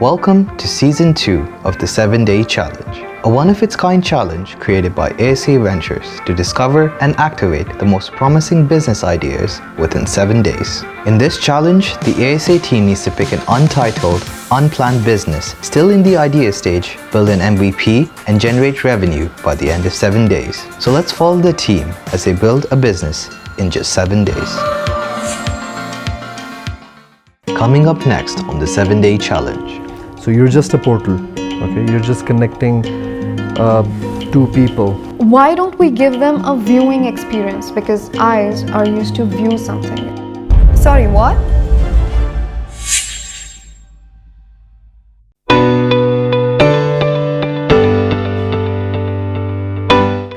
Welcome to Season 2 of the 7-Day Challenge, a one-of-its-kind challenge created by ASA Ventures to discover and activate the most promising business ideas within 7 days. In this challenge, the ASA team needs to pick an untitled, unplanned business still in the idea stage, build an MVP, and generate revenue by the end of 7 days. So let's follow the team as they build a business in just 7 days. Coming up next on the 7-Day Challenge. So you're just a portal, okay? You're just connecting two people. Why don't we give them a viewing experience? Because eyes are used to view something. Sorry, what?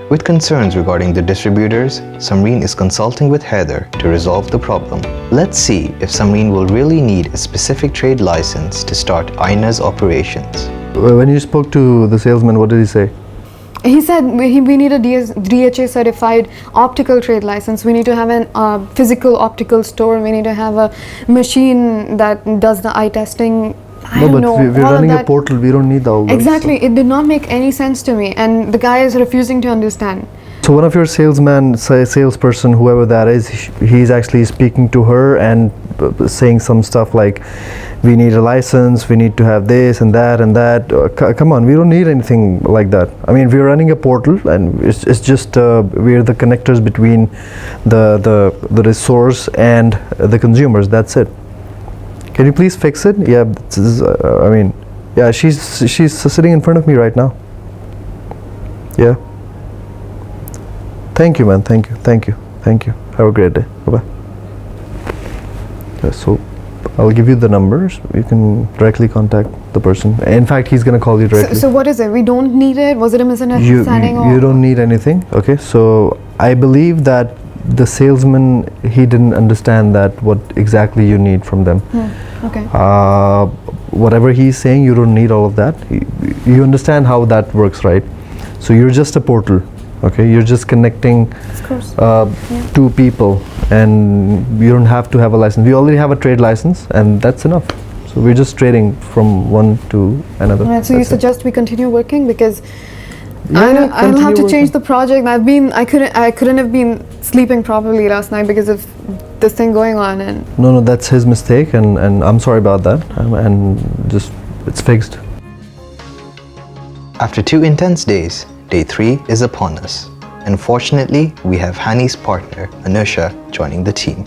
With concerns regarding the distributors, Samreen is consulting with Heather to resolve the problem. Let's see if Samreen will really need a specific trade license to start Eyna's operations. When you spoke to the salesman, what did he say? He said we need a DHA certified optical trade license. We need to have a physical optical store. We need to have a machine that does the eye testing. No, but we're running a portal. We don't need all that. Exactly. It did not make any sense to me, and the guy is refusing to understand. So one of your salesperson, whoever that is, he's actually speaking to her and saying some stuff like, we need a license, we need to have this and that and that. Come on, we don't need anything like that. I mean, we're running a portal, and it's just we're the connectors between the resource and the consumers. That's it. Can you please fix it? Yeah, this is, I mean, yeah, she's sitting in front of me right now. Yeah. Thank you, man. Thank you. Have a great day. Bye-bye. Yeah, so I'll give you the numbers. You can directly contact the person. In fact, he's going to call you directly. So what is it? We don't need it? Was it a misunderstanding? You don't need anything. Okay, so I believe that the salesman, he didn't understand that what exactly you need from them. Okay. Whatever he's saying, you don't need all of that. You understand how that works, right? So you're just a portal, okay? You're just connecting two people, and you don't have to have a license. We already have a trade license, and that's enough. So we're just trading from one to another. Right, so you suggest we continue working, because I'll have to change the project. I couldn't have been sleeping properly last night because of this thing going on. And no, that's his mistake, and I'm sorry about that. And just it's fixed. After 2 intense days, day 3 is upon us. Unfortunately, we have Hani's partner, Anusha, joining the team.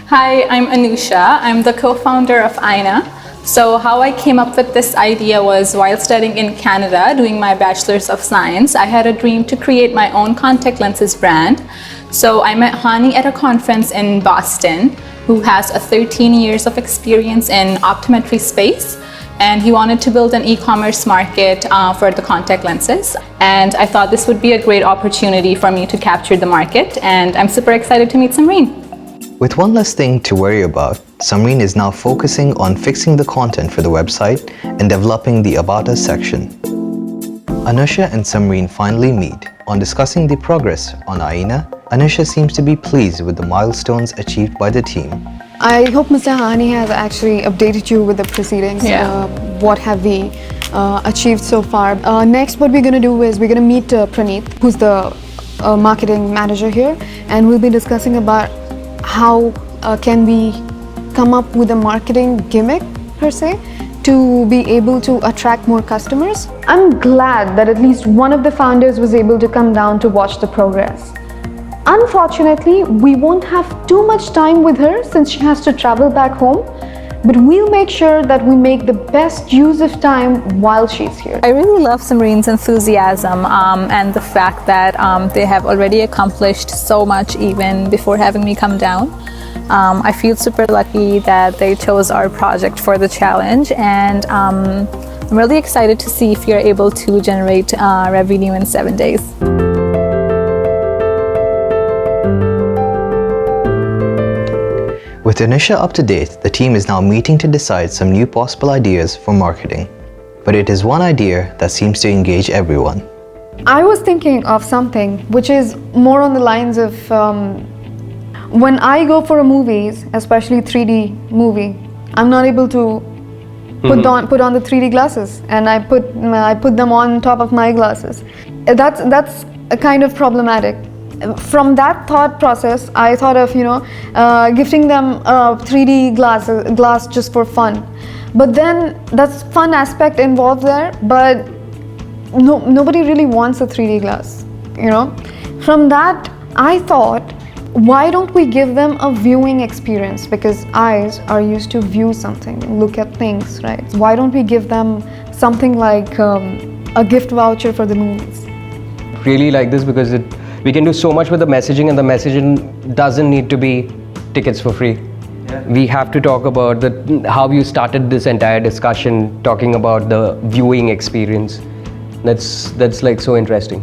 Hi, I'm Anusha. I'm the co-founder of Eyena. So how I came up with this idea was while studying in Canada, doing my Bachelor's of Science, I had a dream to create my own contact lenses brand. So I met Hani at a conference in Boston, who has 13 years of experience in optometry space. And he wanted to build an e-commerce market for the contact lenses. And I thought this would be a great opportunity for me to capture the market. And I'm super excited to meet Samreen. With one less thing to worry about, Samreen is now focusing on fixing the content for the website and developing the About Us section. Anusha and Samreen finally meet. On discussing the progress on Eyena, Anusha seems to be pleased with the milestones achieved by the team. I hope Mr. Hani has actually updated you with the proceedings. Yeah. What have we achieved so far? Next, what we're going to do is we're going to meet Praneeth, who's the marketing manager here, and we'll be discussing about how can we come up with a marketing gimmick per se to be able to attract more customers. I'm glad that at least one of the founders was able to come down to watch the progress. Unfortunately, we won't have too much time with her since she has to travel back home, but we'll make sure that we make the best use of time while she's here. I really love Samreen's enthusiasm and the fact that they have already accomplished so much even before having me come down. I feel super lucky that they chose our project for the challenge, and I'm really excited to see if you're able to generate revenue in 7 days. With Anusha up to date, the team is now meeting to decide some new possible ideas for marketing. But it is one idea that seems to engage everyone. I was thinking of something which is more on the lines of when I go for a movies, especially 3D movie, I'm not able to put on the 3D glasses, and I put them on top of my glasses. That's a kind of problematic. From that thought process, I thought of gifting them a 3D glass just for fun. But then that's fun aspect involved there, but nobody really wants a 3D glass, From that, I thought, why don't we give them a viewing experience? Because eyes are used to view something, look at things, right? Why don't we give them something like a gift voucher for the movies? Really like this because we can do so much with the messaging, and the messaging doesn't need to be tickets for free. We have to talk about how you started this entire discussion, talking about the viewing experience. That's like so interesting.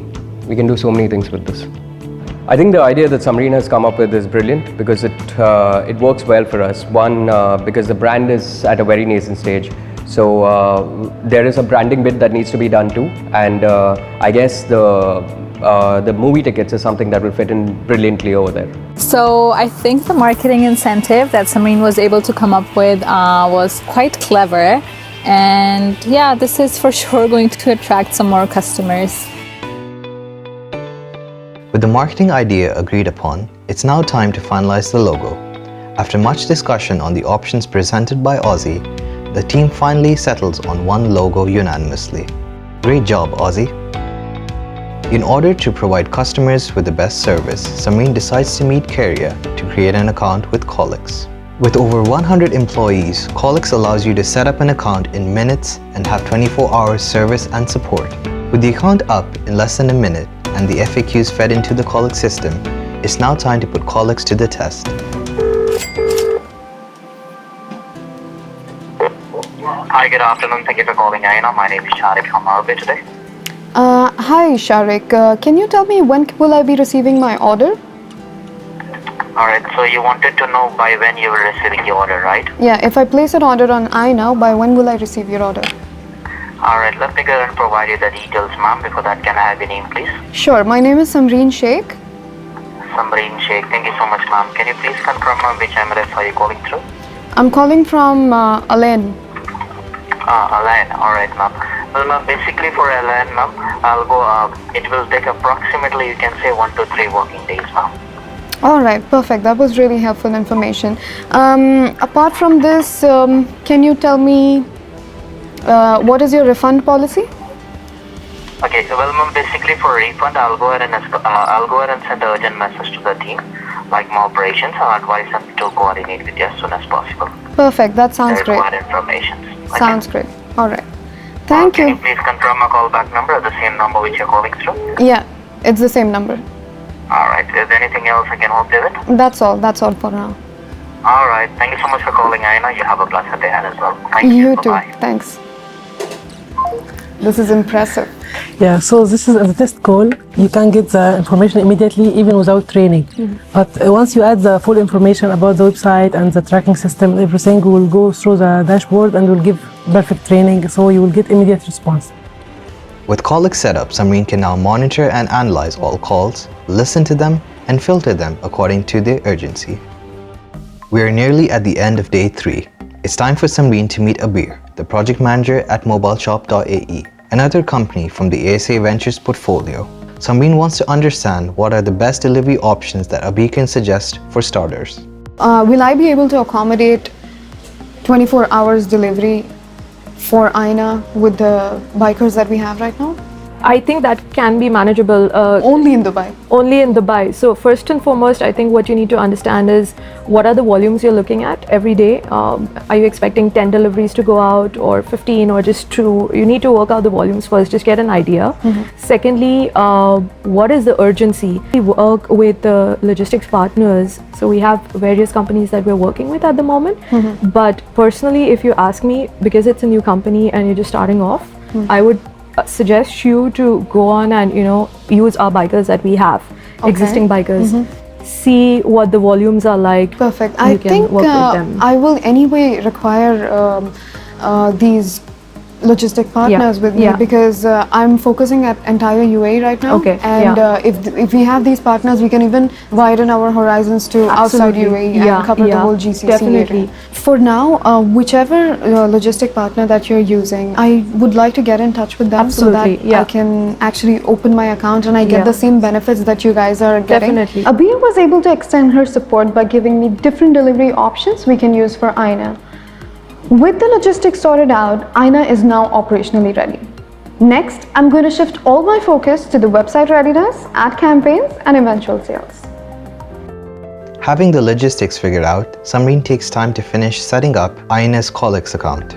We can do so many things with this. I think the idea that Samreen has come up with is brilliant because it works well for us. One, because the brand is at a very nascent stage. So there is a branding bit that needs to be done too. And I guess the movie tickets is something that will fit in brilliantly over there. So I think the marketing incentive that Samreen was able to come up with was quite clever. And yeah, this is for sure going to attract some more customers. With the marketing idea agreed upon, it's now time to finalize the logo. After much discussion on the options presented by Ozzy, the team finally settles on one logo unanimously. Great job, Ozzy! In order to provide customers with the best service, Samreen decides to meet Keria to create an account with Collix. With over 100 employees, Collix allows you to set up an account in minutes and have 24-hour service and support. With the account up in less than a minute and the FAQs fed into the Collix system, it's now time to put Collix to the test. Hi, good afternoon. Thank you for calling Eyena. My name is Sharik. How may I help you today? Hi Sharik, can you tell me when will I be receiving my order? Alright, so you wanted to know by when you were receiving your order, right? Yeah, if I place an order on Eyena, by when will I receive your order? Alright, let me go and provide you the details, ma'am. Before that, can I have your name, please? Sure, my name is Samreen Shaikh. Samreen Shaikh. Thank you so much, ma'am. Can you please confirm which MLS are you calling through? I'm calling from Eyena. Eyena. Alright, ma'am. Well, ma'am, basically for Eyena, ma'am, I'll go, it will take approximately, you can say 1 to 3 working days, ma'am. Alright, perfect. That was really helpful information. Apart from this, can you tell me what is your refund policy? Okay, well, ma'am, basically for refund, I'll go ahead and send an urgent message to the team, like my operations. I'll advise them to coordinate with you as soon as possible. Perfect. That sounds great. Required information. Okay. Sounds great. Alright. Thank you. Can you please confirm a callback number, the same number which you're calling through? Yeah, it's the same number. Alright, is there anything else I can help you with? That's all for now. Alright, thank you so much for calling, Eyena. You have a blessed day ahead as well. Thank you. You too. Bye-bye. Thanks. This is impressive. Yeah, so this is a test call. You can get the information immediately, even without training. But once you add the full information about the website and the tracking system, everything will go through the dashboard and will give perfect training, so you will get immediate response. With Collix set up, Samreen can now monitor and analyze all calls, listen to them, and filter them according to their urgency. We are nearly at the end of day 3. It's time for Samreen to meet Abir, the project manager at mobileshop.ae, another company from the ASA Ventures portfolio. Samreen wants to understand what are the best delivery options that Abir can suggest for starters. Will I be able to accommodate 24 hours delivery for Eyena with the bikers that we have right now? I think that can be manageable. Only in Dubai? Only in Dubai. So first and foremost, I think what you need to understand is what are the volumes you're looking at every day. Are you expecting 10 deliveries to go out or 15 or just 2? You need to work out the volumes first, just get an idea. Secondly, what is the urgency? We work with logistics partners. So we have various companies that we're working with at the moment. But personally, if you ask me, because it's a new company and you're just starting off, I would suggest you to go on and use our bikers that we have, existing bikers, see what the volumes are like. Perfect. You I can think work with them. I will anyway require these logistic partners with me, yeah. because I'm focusing at entire UAE right now. Okay, And yeah. If we have these partners, we can even widen our horizons to outside Absolutely. UAE Yeah, and cover the yeah, whole GCC definitely. area. For now, whichever logistic partner that you're using, I would like to get in touch with them so Absolutely, that yeah. I can actually open my account and I get Yeah. the same benefits that you guys are getting. Definitely. Abir was able to extend her support by giving me different delivery options we can use for Eyena. With the logistics sorted out, Eyena is now operationally ready. Next, I'm going to shift all my focus to the website readiness, ad campaigns, and eventual sales. Having the logistics figured out, Samreen takes time to finish setting up Eyena's Collex account.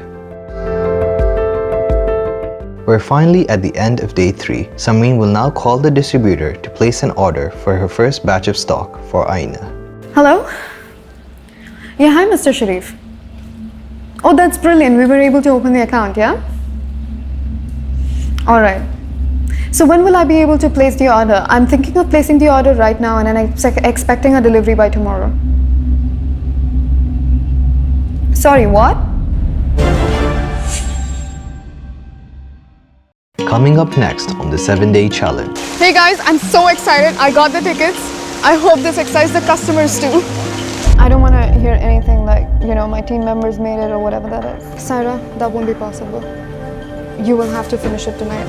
We're finally at the end of day 3. Samreen will now call the distributor to place an order for her first batch of stock for Eyena. Hello? Yeah, hi Mr. Sharif. Oh, that's brilliant. We were able to open the account, yeah? All right. So when will I be able to place the order? I'm thinking of placing the order right now and I'm expecting a delivery by tomorrow. Sorry, what? Coming up next on the 7-day challenge. Hey guys, I'm so excited. I got the tickets. I hope this excites the customers too. I don't want to hear anything like, my team members made it or whatever that is. Sarah, that won't be possible. You will have to finish it tonight.